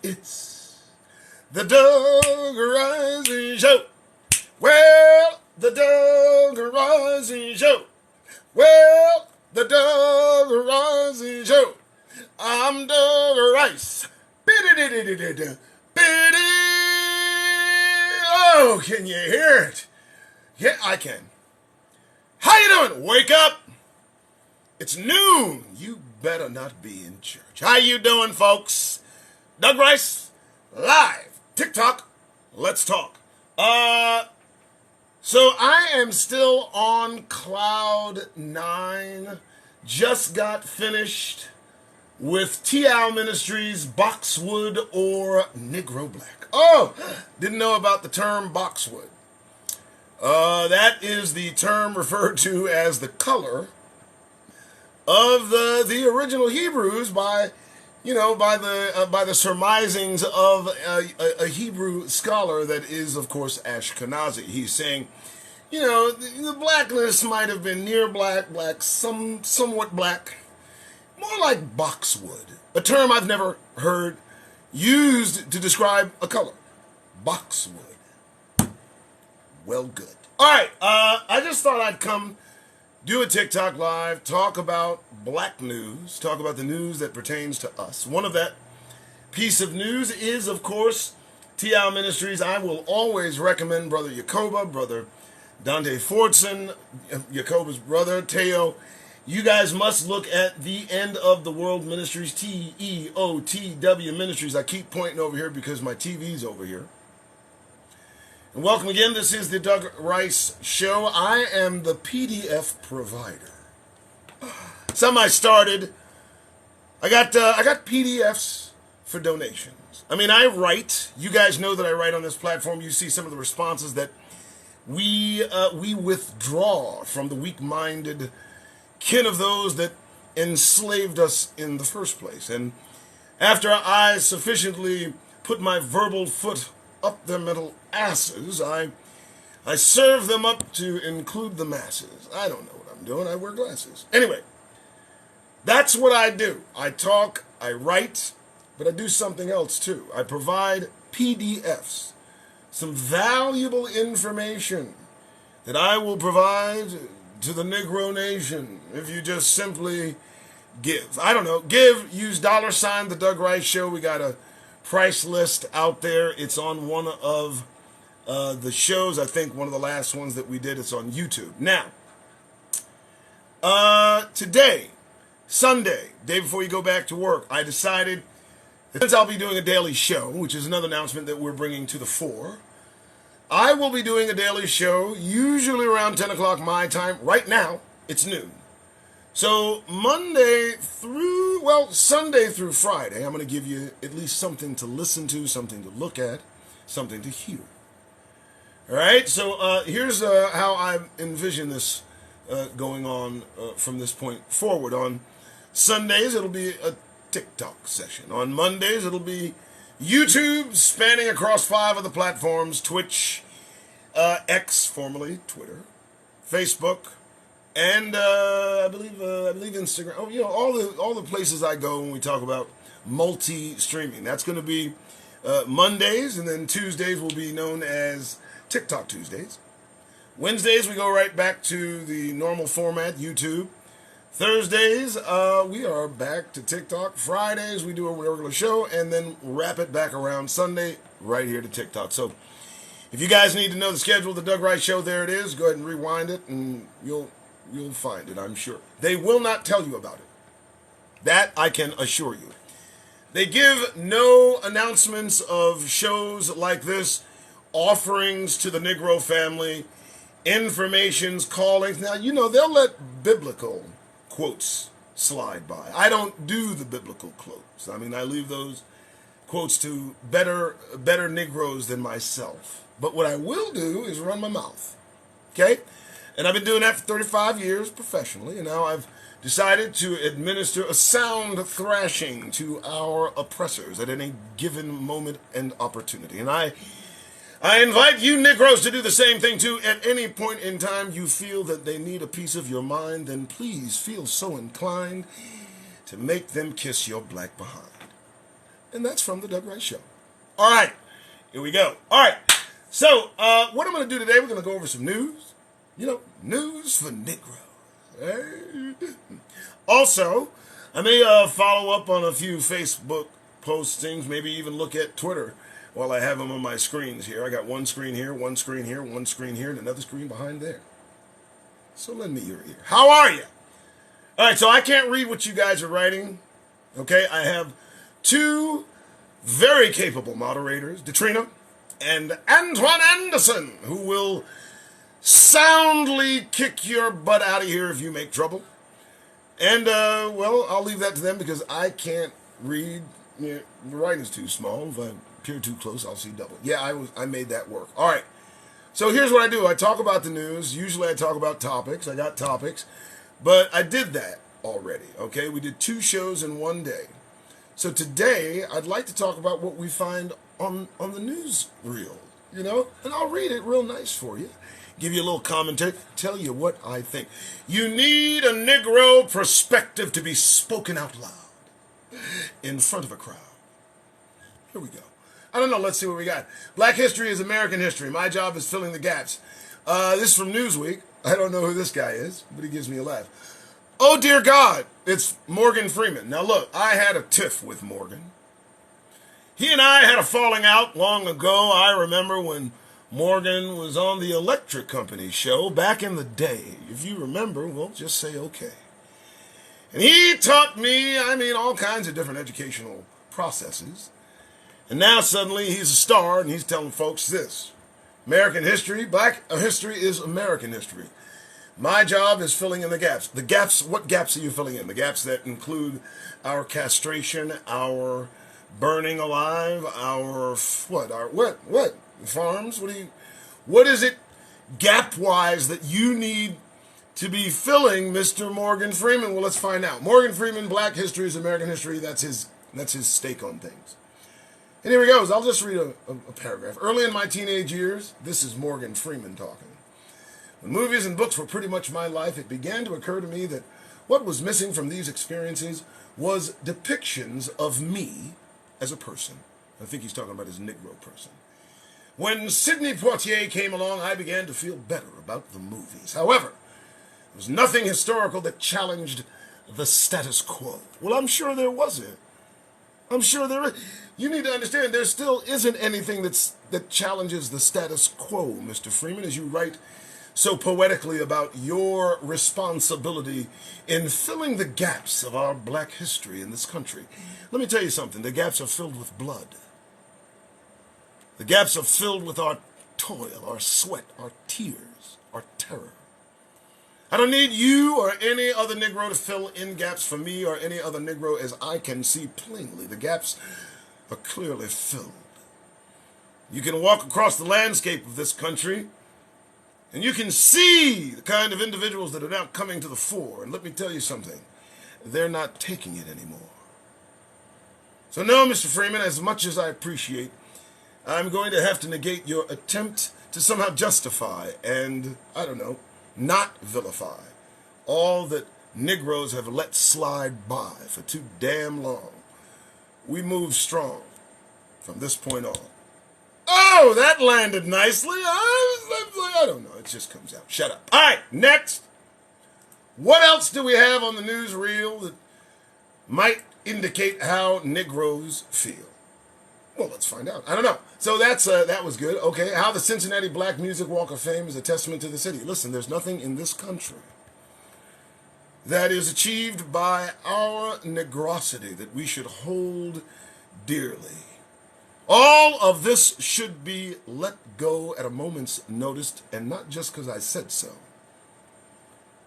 It's the Doug Rising Show. Well, the Doug Rising Show. Well, the Doug Rising Show. I'm Doug Rice. Oh, can you hear it? Yeah, I can. How you doing? Wake up. It's noon. You better not be in church. How you doing, folks? Doug Rice, live. TikTok. Let's talk. So I am still on cloud 9. Just got finished with T.L. Ministries, Boxwood or Negro Black. Oh, didn't know about the term Boxwood. That is the term referred to as the color of the original Hebrews by the surmisings of a Hebrew scholar that is, of course, Ashkenazi. He's saying, the blackness might have been near black, somewhat black, more like boxwood, a term I've never heard used to describe a color. Boxwood. Well, good. All right, I just thought I'd come do a TikTok live, talk about black news, talk about the news that pertains to us. One of that piece of news is, of course, T.L. Ministries. I will always recommend Brother Yacoba, Brother Dante Fordson, Yacoba's brother, Teo. You guys must look at the End of the World Ministries, TEOTW Ministries. I keep pointing over here because my TV's over here. And welcome again. This is the Doug Rice Show. I am the PDF provider. Some I started. I got PDFs for donations. I mean, I write. You guys know that I write on this platform. You see some of the responses that we withdraw from the weak-minded kin of those that enslaved us in the first place. And after I sufficiently put my verbal foot up their mental asses, I serve them up to include the masses. I don't know what I'm doing. I wear glasses. Anyway, that's what I do. I talk, I write, but I do something else too. I provide PDFs, some valuable information that I will provide to the Negro Nation if you just simply give. I don't know. Use $ the Doug Rice Show. We got a price list out there. It's on one of the shows. I think one of the last ones that we did. It's on YouTube. Now, today, Sunday, day before you go back to work, I decided that since I'll be doing a daily show, which is another announcement that we're bringing to the fore, I will be doing a daily show, usually around 10 o'clock my time. Right now, it's noon. So Sunday through Friday, I'm going to give you at least something to listen to, something to look at, something to hear. All right, so here's how I envision this going on from this point forward. On Sundays, it'll be a TikTok session. On Mondays, it'll be YouTube, spanning across 5 of the platforms: Twitch, X, formerly Twitter, Facebook, and I believe Instagram. Oh, all the places I go when we talk about multi-streaming. That's going to be Mondays, and then Tuesdays will be known as TikTok Tuesdays. Wednesdays we go right back to the normal format, YouTube. Thursdays we are back to TikTok. Fridays we do a regular show, and then wrap it back around Sunday right here to TikTok. So if you guys need to know the schedule of the Doug Rice Show, there it is. Go ahead and rewind it, and you'll find it, I'm sure. They will not tell you about it. That I can assure you. They give no announcements of shows like this, offerings to the Negro family, informations, callings. Now, they'll let biblical quotes slide by. I don't do the biblical quotes. I mean, I leave those quotes to better Negroes than myself. But what I will do is run my mouth. Okay? And I've been doing that for 35 years professionally, and now I've decided to administer a sound thrashing to our oppressors at any given moment and opportunity. And I invite you Negroes to do the same thing too. At any point in time you feel that they need a piece of your mind, then please feel so inclined to make them kiss your black behind. And that's from The Doug Rice Show. All right, here we go. All right, so what I'm going to do today, we're going to go over some news. You know, news for Negroes. Also, I may follow up on a few Facebook postings, maybe even look at Twitter while I have them on my screens here. I got one screen here, one screen here, one screen here, and another screen behind there. So lend me your ear. How are you? All right, so I can't read what you guys are writing. Okay, I have two very capable moderators, Detrina and Antoine Anderson, who will soundly kick your butt out of here if you make trouble. And, well, I'll leave that to them because I can't read. You know, the writing's too small. If I appear too close, I'll see double. Yeah, I made that work. All right. So here's what I do. I talk about the news. Usually I talk about topics. I got topics. But I did that already, okay? We did 2 shows in one day. So today, I'd like to talk about what we find on the news reel, you know? And I'll read it real nice for you. Give you a little commentary, tell you what I think. You need a Negro perspective to be spoken out loud in front of a crowd. Here we go. I don't know, let's see what we got. Black history is American history. My job is filling the gaps. This is from Newsweek. I don't know who this guy is, but he gives me a laugh. Oh, dear God, it's Morgan Freeman. Now, look, I had a tiff with Morgan. He and I had a falling out long ago. I remember when Morgan was on the Electric Company show back in the day. If you remember, well, just say okay. And he taught me, all kinds of different educational processes. And now suddenly he's a star and he's telling folks this. American history, black history is American history. My job is filling in the gaps. The gaps, what gaps are you filling in? The gaps that include our castration, our burning alive, our what? Farms? What is it gap-wise that you need to be filling, Mr. Morgan Freeman? Well, let's find out. Morgan Freeman, black history is American history. That's his stake on things. And here he goes. I'll just read a paragraph. Early in my teenage years, this is Morgan Freeman talking. When movies and books were pretty much my life, it began to occur to me that what was missing from these experiences was depictions of me as a person. I think he's talking about his Negro person. When Sidney Poitier came along, I began to feel better about the movies. However, there was nothing historical that challenged the status quo. Well, I'm sure there wasn't. I'm sure there is. You need to understand there still isn't anything that challenges the status quo, Mr. Freeman, as you write so poetically about your responsibility in filling the gaps of our black history in this country. Let me tell you something. The gaps are filled with blood. The gaps are filled with our toil, our sweat, our tears, our terror. I don't need you or any other Negro to fill in gaps for me or any other Negro, as I can see plainly. The gaps are clearly filled. You can walk across the landscape of this country and you can see the kind of individuals that are now coming to the fore. And let me tell you something. They're not taking it anymore. So no, Mr. Freeman, as much as I appreciate, I'm going to have to negate your attempt to somehow justify and, I don't know, not vilify all that Negroes have let slide by for too damn long. We move strong from this point on. Oh, that landed nicely. I don't know. It just comes out. Shut up. All right, next. What else do we have on the news reel that might indicate how Negroes feel? Well, let's find out. I don't know. So that was good. Okay, how the Cincinnati Black Music Walk of Fame is a testament to the city. Listen, there's nothing in this country that is achieved by our negrosity that we should hold dearly. All of this should be let go at a moment's notice, and not just because I said so.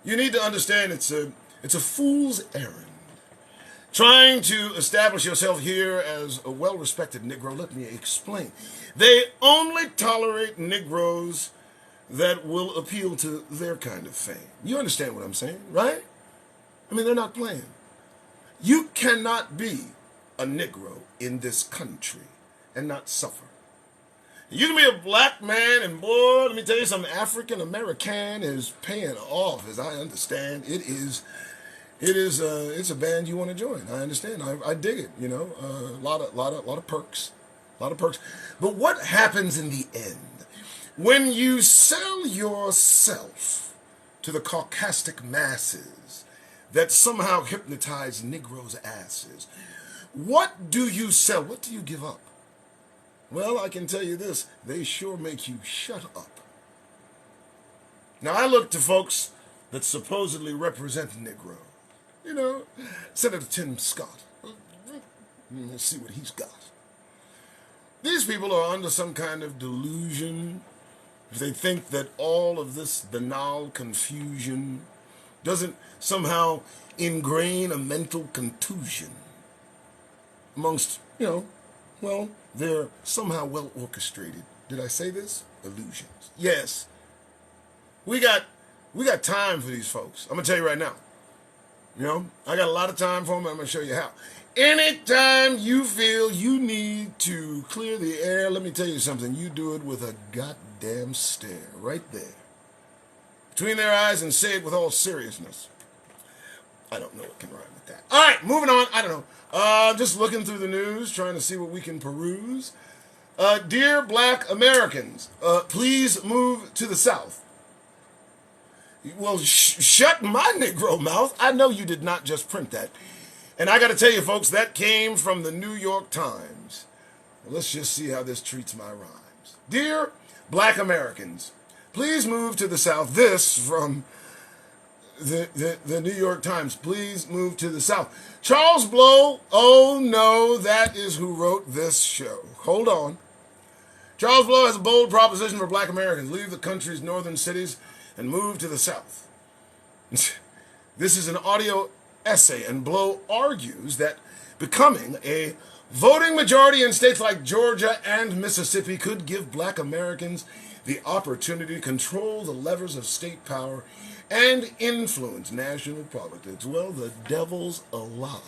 You need to understand it's a fool's errand. Trying to establish yourself here as a well-respected Negro, let me explain. They only tolerate Negroes that will appeal to their kind of fame. You understand what I'm saying, right? They're not playing. You cannot be a Negro in this country and not suffer. You can be a black man, and boy, let me tell you something, African American is paying off, as I understand. It is it's a band you want to join. I understand. I dig it. You know, a lot of perks, a lot of perks. But what happens in the end when you sell yourself to the caucastic masses that somehow hypnotize Negroes' asses? What do you sell? What do you give up? Well, I can tell you this: they sure make you shut up. Now, I look to folks that supposedly represent Negro. You know, Senator Tim Scott. Let's see what he's got. These people are under some kind of delusion if they think that all of this banal confusion doesn't somehow ingrain a mental contusion amongst, well, they're somehow well orchestrated. Did I say this? Illusions. Yes. We got time for these folks. I'm going to tell you right now. I got a lot of time for them. I'm going to show you how. Anytime you feel you need to clear the air, let me tell you something. You do it with a goddamn stare right there, between their eyes, and say it with all seriousness. I don't know what can rhyme with that. All right, moving on. I don't know. Just looking through the news, trying to see what we can peruse. Dear Black Americans, please move to the South. Well, shut my Negro mouth. I know you did not just print that. And I got to tell you, folks, that came from the New York Times. Well, let's just see how this treats my rhymes. Dear Black Americans, please move to the South. This from the New York Times. Please move to the South. Charles Blow, oh no, that is who wrote this show. Hold on. Charles Blow has a bold proposition for Black Americans. Leave the country's northern cities and move to the South. This is an audio essay, and Blow argues that becoming a voting majority in states like Georgia and Mississippi could give Black Americans the opportunity to control the levers of state power and influence national politics. Well, the devil's a lie.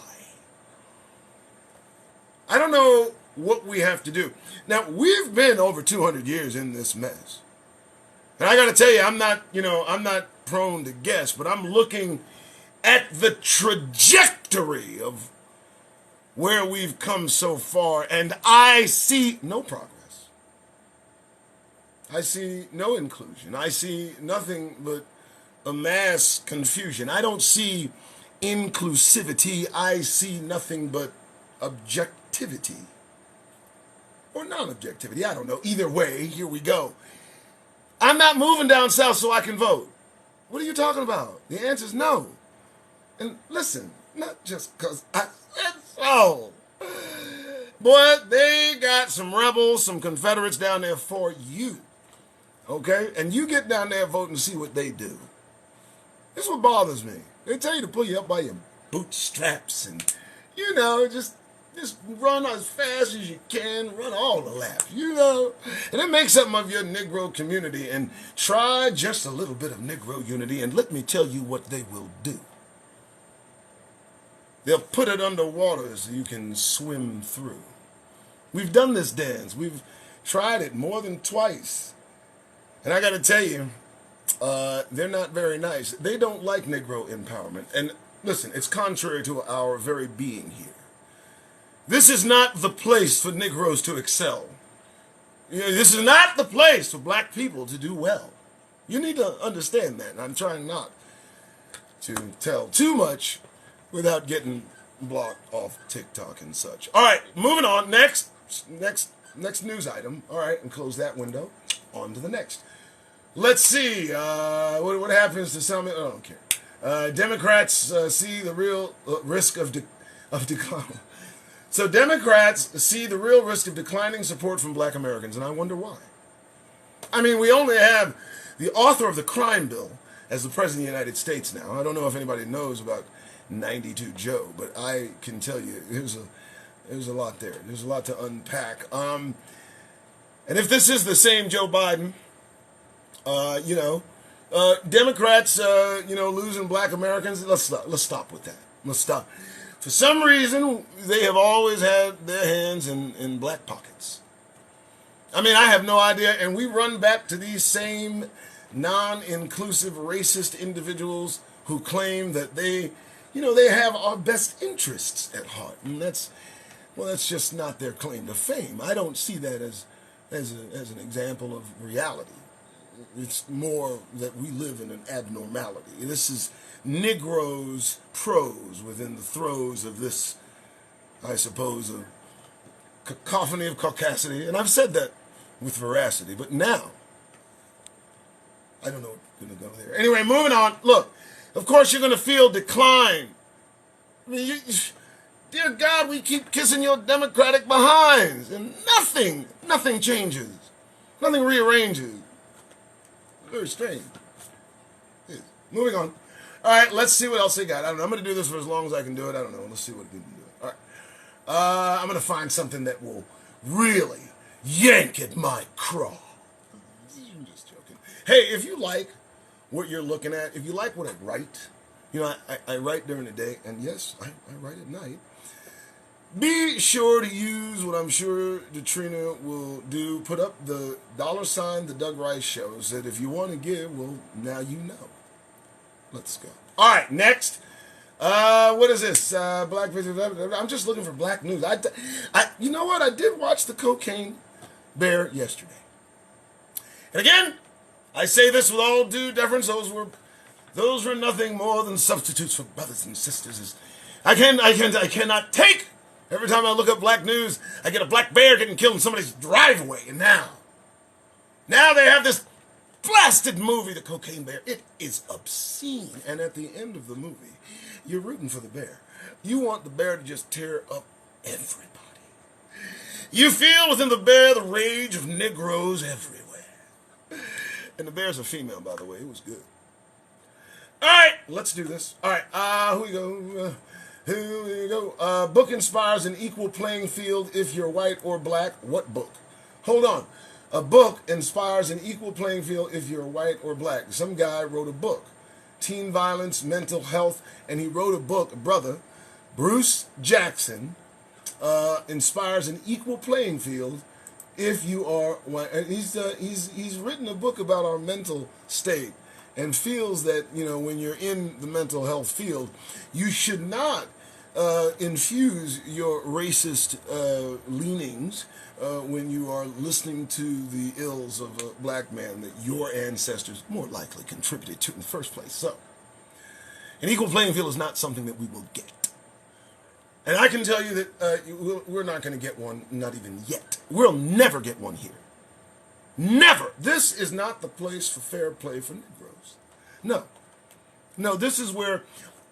I don't know what we have to do. Now, we've been over 200 years in this mess. And I got to tell you, I'm not prone to guess, but I'm looking at the trajectory of where we've come so far, and I see no progress. I see no inclusion. I see nothing but a mass confusion. I don't see inclusivity. I see nothing but objectivity. Or non-objectivity. I don't know. Either way, here we go. I'm not moving down south so I can vote. What are you talking about? The answer is no. And listen, not just because I said so. Boy, they got some rebels, some Confederates down there for you. Okay? And you get down there voting to see what they do. This is what bothers me. They tell you to pull you up by your bootstraps and, just run as fast as you can, run all the laps, and then make something of your Negro community and try just a little bit of Negro unity, and let me tell you what they will do. They'll put it underwater so you can swim through. We've done this dance. We've tried it more than twice. And I got to tell you, they're not very nice. They don't like Negro empowerment. And listen, it's contrary to our very being here. This is not the place for Negroes to excel. This is not the place for Black people to do well. You need to understand that. And I'm trying not to tell too much without getting blocked off TikTok and such. All right, moving on. Next news item. All right, and close that window. On to the next. Let's see. What happens to some? I don't care. Democrats see the real risk of decline. So Democrats see the real risk of declining support from Black Americans, and I wonder why. I mean, we only have the author of the crime bill as the President of the United States now. I don't know if anybody knows about 92 Joe, but I can tell you there's a lot there. There's a lot to unpack. And if this is the same Joe Biden, Democrats, losing Black Americans, let's stop with that. Let's stop. For some reason, they have always had their hands in Black pockets. I mean, I have no idea. And we run back to these same non-inclusive racist individuals who claim that they they have our best interests at heart. And that's just not their claim to fame. I don't see that as an example of reality. It's more that we live in an abnormality. This is Negro's prose within the throes of this, I suppose, a cacophony of caucasity. And I've said that with veracity, but now, I don't know what's going to go there. Anyway, moving on. Look, of course you're going to feel decline. I mean, dear God, we keep kissing your Democratic behinds, and nothing changes. Nothing rearranges. Very strange. Yes. Moving on. All right, let's see what else they got. I don't know. I'm going to do this for as long as I can do it. I don't know. Let's see what we can do. All right. I'm going to find something that will really yank at my craw. I'm just joking. Hey, if you like what you're looking at, if you like what I write, I write during the day, and yes, I write at night. Be sure to use what I'm sure Katrina will do. Put up the $, the Doug Rice Show. Said if you want to give, well, now you know. Let's go. All right, next. What is this? Black. I'm just looking for black news. You know what? I did watch the Cocaine Bear yesterday. And again, I say this with all due deference. Those were nothing more than substitutes for brothers and sisters. I cannot take. Every time I look up black news, I get a black bear getting killed in somebody's driveway. And now they have this blasted movie, The Cocaine Bear. It is obscene. And at the end of the movie, you're rooting for the bear. You want the bear to just tear up everybody. You feel within the bear the rage of Negroes everywhere. And the bear's a female, by the way. It was good. All right, let's do this. All right, here we go. Here we go. Book inspires an equal playing field if you're white or black. What book? Hold on. A book inspires an equal playing field if you're white or black. Some guy wrote a book. Teen violence, mental health, and he wrote a book, brother. Bruce Jackson inspires an equal playing field if you are white. And he's written a book about our mental state and feels that, when you're in the mental health field, you should not infuse your racist leanings when you are listening to the ills of a black man that your ancestors more likely contributed to in the first place. So, an equal playing field is not something that we will get. And I can tell you that we're not going to get one, not even yet. We'll never get one here. Never. This is not the place for fair play for Negroes. No, this is where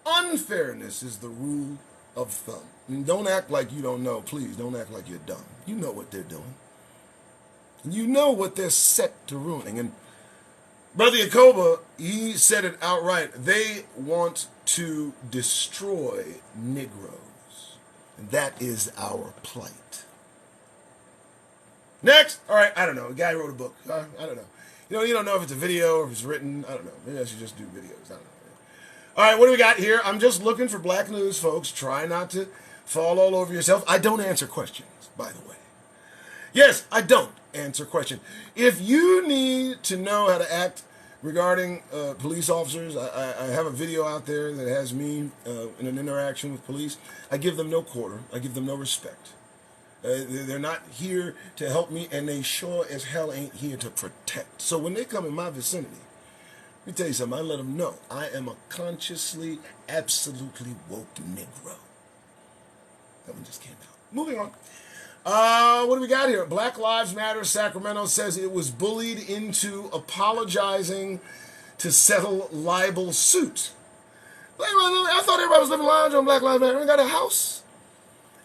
unfairness is the rule of thumb. And don't act like you don't know. Please, don't act like you're dumb. You know what they're doing. You know what they're set to ruining. And Brother Yacoba, he said it outright. They want to destroy Negroes. And that is our plight. Next. All right, I don't know. A guy wrote a book. I don't know. You don't know if it's a video or if it's written. I don't know. Maybe I should just do videos. I don't know. All right, what do we got here? I'm just looking for black news, folks. Try not to fall all over yourself. I don't answer questions, by the way. Yes, I don't answer questions. If you need to know how to act regarding police officers, I have a video out there that has me in an interaction with police. I give them no quarter. I give them no respect. They're not here to help me, and they sure as hell ain't here to protect. So when they come in my vicinity, let me tell you something. I let them know I am a consciously, absolutely woke Negro. That one just came out. Moving on. What do we got here? Black Lives Matter Sacramento says it was bullied into apologizing to settle libel suit. I thought everybody was living large on Black Lives Matter. They got a house.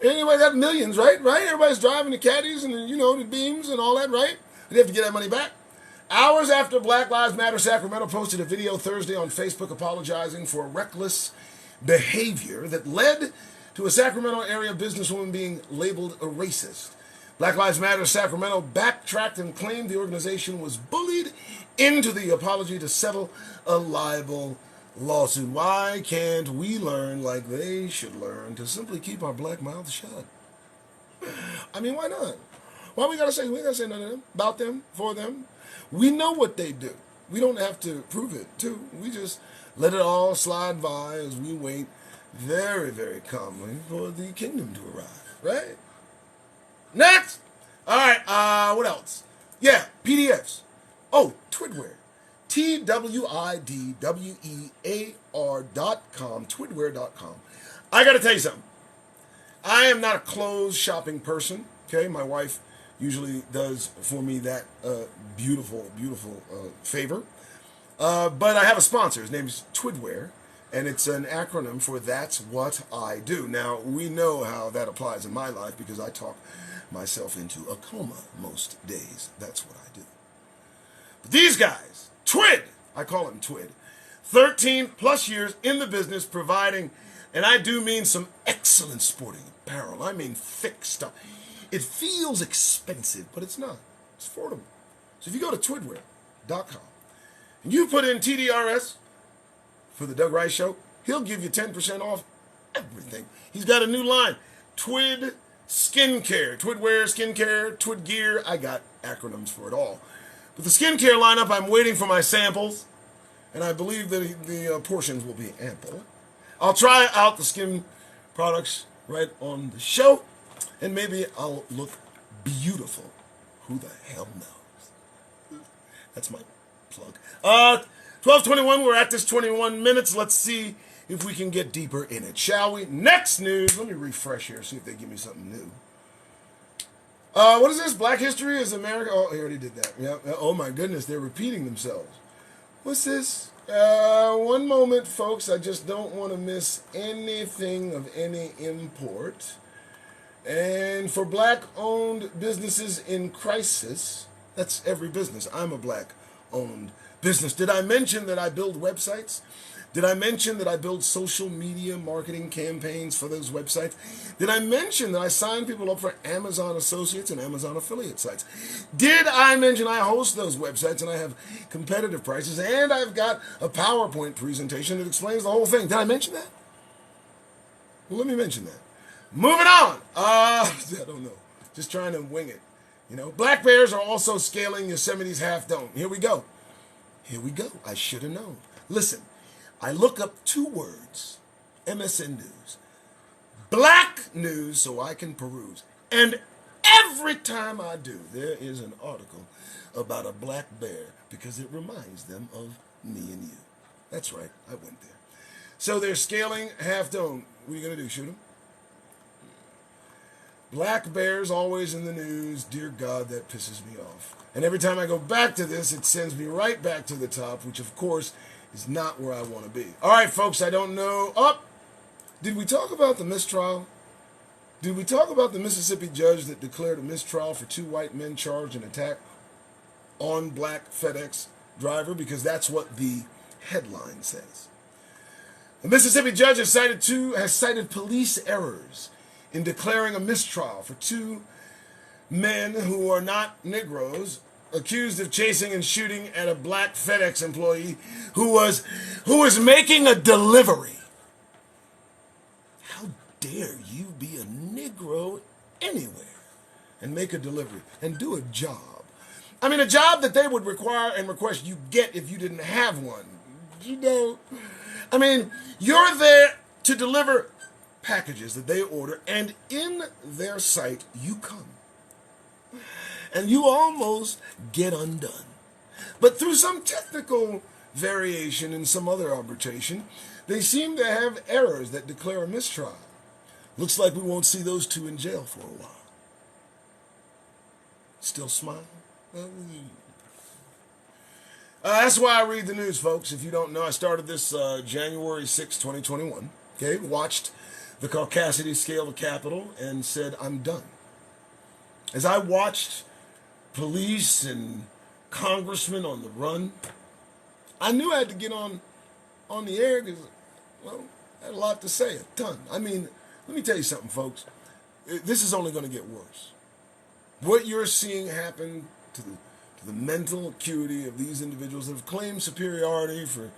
Anybody got millions, right? Everybody's driving the caddies and, the beams and all that, right? They have to get that money back. Hours after Black Lives Matter Sacramento posted a video Thursday on Facebook apologizing for reckless behavior that led to a Sacramento area businesswoman being labeled a racist. Black Lives Matter Sacramento backtracked and claimed the organization was bullied into the apology to settle a libel lawsuit. Why can't we learn like they should learn to simply keep our black mouths shut? I mean, why not? Why we gotta say none of them, about them, for them? We know what they do. We don't have to prove it, too. We just let it all slide by as we wait very, very calmly for the kingdom to arrive, right? Next! All right, what else? Yeah, PDFs. Oh, Twidwear. TWIDWEAR.com, twidwear.com. I got to tell you something. I am not a clothes shopping person, okay? My wife usually does for me that beautiful, beautiful favor. But I have a sponsor. His name is Twidwear, and it's an acronym for That's What I Do. Now, we know how that applies in my life because I talk myself into a coma most days. That's what I do. But these guys, Twid, I call them Twid, 13 plus years in the business providing, and I do mean some excellent sporting apparel. I mean thick stuff. It feels expensive, but it's not. It's affordable. So if you go to twidwear.com and you put in TDRS for the Doug Rice Show, he'll give you 10% off everything. He's got a new line, Twid Skincare, Twidwear Skincare, Twid Gear. I got acronyms for it all. But the skincare lineup, I'm waiting for my samples, and I believe that the portions will be ample. I'll try out the skin products right on the show, and maybe I'll look beautiful. Who the hell knows? That's my plug. 12:21, we're at this 21 minutes. Let's see if we can get deeper in it, shall we? Next news. Let me refresh here, see if they give me something new. What is this? Black History is America. Oh, I already did that. Yeah. Oh my goodness, they're repeating themselves. What's this? One moment, folks. I just don't want to miss anything of any import. And for black-owned businesses in crisis, that's every business. I'm a black-owned business. Did I mention that I build websites? Did I mention that I build social media marketing campaigns for those websites? Did I mention that I sign people up for Amazon Associates and Amazon affiliate sites? Did I mention I host those websites and I have competitive prices and I've got a PowerPoint presentation that explains the whole thing? Did I mention that? Well, let me mention that. Moving on. I don't know. Just trying to wing it. You know, black bears are also scaling Yosemite's Half Dome. Here we go. Here we go. I should have known. Listen. I look up two words, MSN News, black news, so I can peruse. And every time I do, there is an article about a black bear because it reminds them of me and you. That's right, I went there. So they're scaling Half Dome. What are you going to do, shoot them? Black bears always in the news. Dear God, that pisses me off. And every time I go back to this, it sends me right back to the top, which of course is not where I want to be. All right, folks, I don't know. Did we talk about the mistrial? Did we talk about the Mississippi judge that declared a mistrial for two white men charged in attack on black FedEx driver? Because that's what the headline says. The Mississippi judge has cited police errors in declaring a mistrial for two men who are not Negroes accused of chasing and shooting at a black FedEx employee who was making a delivery. How dare you be a Negro anywhere and make a delivery and do a job? I mean, a job that they would require and request you get if you didn't have one. You know, I mean, you're there to deliver packages that they order, and in their sight you come. And you almost get undone. But through some technical variation and some other arbitration, they seem to have errors that declare a mistrial. Looks like we won't see those two in jail for a while. Still smile? That's why I read the news, folks. If you don't know, I started this January 6, 2021. Okay, watched the Caucasity scale the Capitol and said, I'm done. As I watched police and congressmen on the run, I knew I had to get on the air because, well, I had a lot to say, a ton. I mean, let me tell you something, folks. This is only going to get worse. What you're seeing happen to the mental acuity of these individuals that have claimed superiority for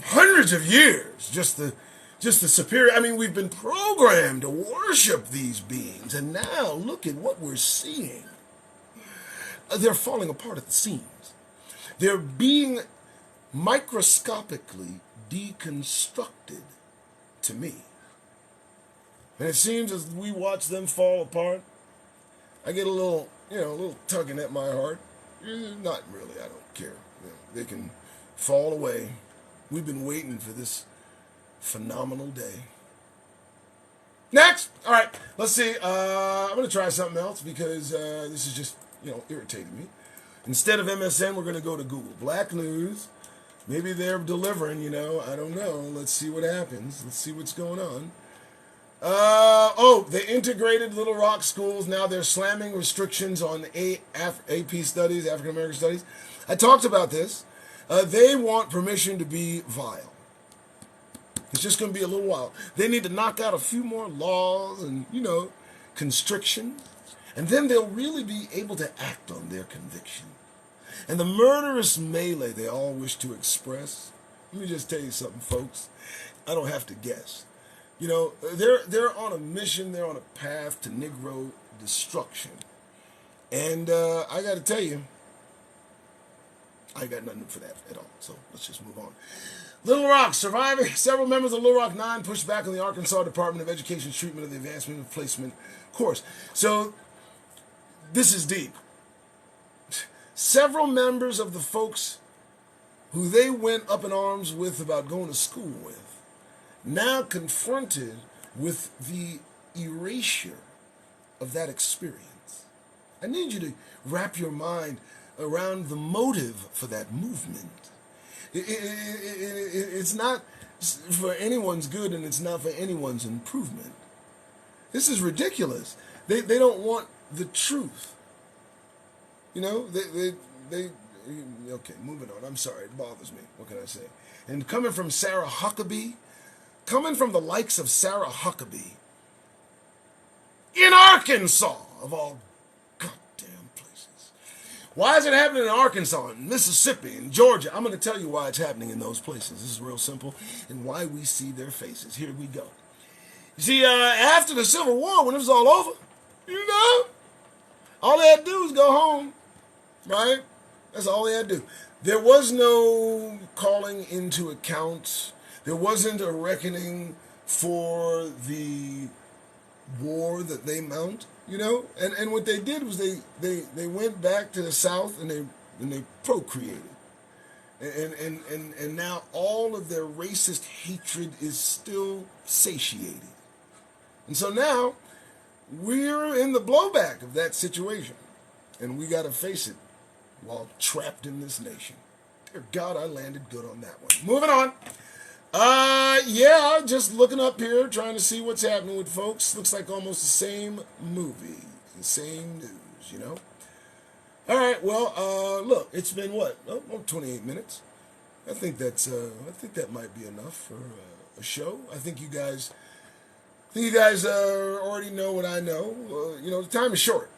hundreds of years, just the superior. I mean, we've been programmed to worship these beings, and now look at what we're seeing. They're falling apart at the seams. They're being microscopically deconstructed to me. And it seems as we watch them fall apart, I get a little, a little tugging at my heart. Not really, I don't care. They can fall away. We've been waiting for this phenomenal day. Next! All right, let's see. I'm going to try something else because this is just, irritating me. Instead of MSN, we're going to go to Google. Black News. Maybe they're delivering, I don't know. Let's see what happens. Let's see what's going on. They integrated Little Rock schools. Now they're slamming restrictions on AP studies, African American studies. I talked about this. They want permission to be vile. It's just going to be a little while. They need to knock out a few more laws and, constrictions. And then they'll really be able to act on their conviction. And the murderous melee they all wish to express. Let me just tell you something, folks. I don't have to guess. They're on a mission. They're on a path to Negro destruction. And I got to tell you, I got nothing for that at all. So let's just move on. Little Rock, surviving. Several members of Little Rock 9 pushed back on the Arkansas Department of Education's treatment of the advancement and placement course. So this is deep. Several members of the folks who they went up in arms with about going to school with, now confronted with the erasure of that experience. I need you to wrap your mind around the motive for that movement. It's not for anyone's good and it's not for anyone's improvement. This is ridiculous. They don't want the truth. Okay, moving on. I'm sorry, it bothers me. What can I say? And coming from Sarah Huckabee, coming from the likes of Sarah Huckabee, in Arkansas, of all goddamn places. Why is it happening in Arkansas, in Mississippi, in Georgia? I'm going to tell you why it's happening in those places. This is real simple, and why we see their faces. Here we go. You see, after the Civil War, when it was all over, all they had to do was go home, right? That's all they had to do. There was no calling into account. There wasn't a reckoning for the war that they mount, And what they did was they went back to the South and they procreated. And now all of their racist hatred is still satiated. And so now we're in the blowback of that situation. And we got to face it while trapped in this nation. Dear God, I landed good on that one. Moving on. Just looking up here, trying to see what's happening with folks. Looks like almost the same movie, the same news, All right, well, look, it's been what? 28 minutes. I think that might be enough for a show. I think you guys already know what I know. The time is short.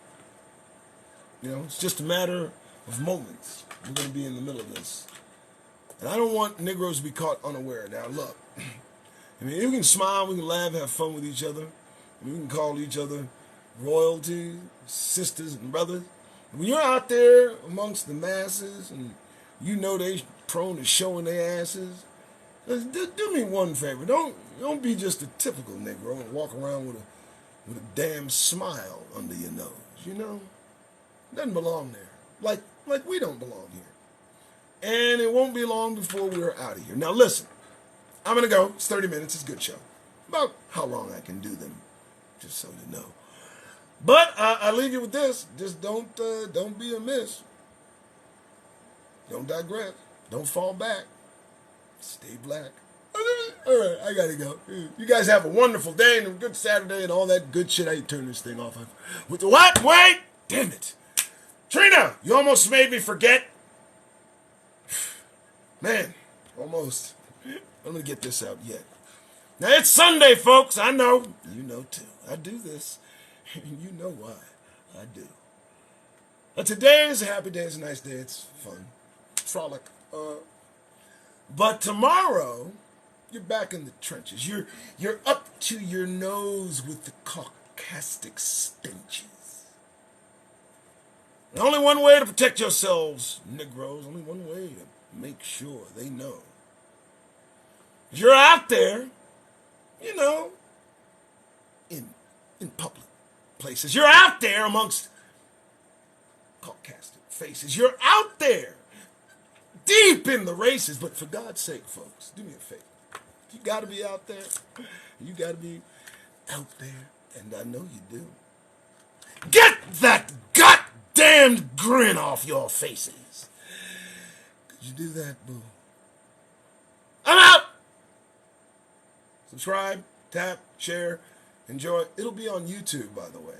It's just a matter of moments. We're going to be in the middle of this. And I don't want Negroes to be caught unaware. Now, look, we can smile, we can laugh, have fun with each other. We can call each other royalty, sisters and brothers. When you're out there amongst the masses and they prone to showing their asses, do me one favor. Don't be just a typical Negro and walk around with a damn smile under your nose, Doesn't belong there. Like we don't belong here. And it won't be long before we're out of here. Now listen, I'm going to go. It's 30 minutes. It's a good show. About how long I can do them, just so you know. But I leave you with this. Just don't be amiss. Don't digress. Don't fall back. Stay black. All right, I got to go. You guys have a wonderful day and a good Saturday and all that good shit. I turn this thing off. With the what? Wait! Damn it. Trina, you almost made me forget. Man, almost. I'm going to get this out yet. Now, it's Sunday, folks. I know. You know, too. I do this. You know why I do. But today is a happy day. It's a nice day. It's fun. Frolic. But tomorrow, you're back in the trenches. You're up to your nose with the caucastic stenches. And only one way to protect yourselves, Negroes. Only one way to make sure they know. You're out there you know, in public places. You're out there amongst caucastic faces. You're out there deep in the races. But for God's sake, folks, do me a favor. You got to be out there. You got to be out there. And I know you do. Get that goddamn grin off your faces. Could you do that, boo? I'm out. Subscribe, tap, share, enjoy. It'll be on YouTube, by the way.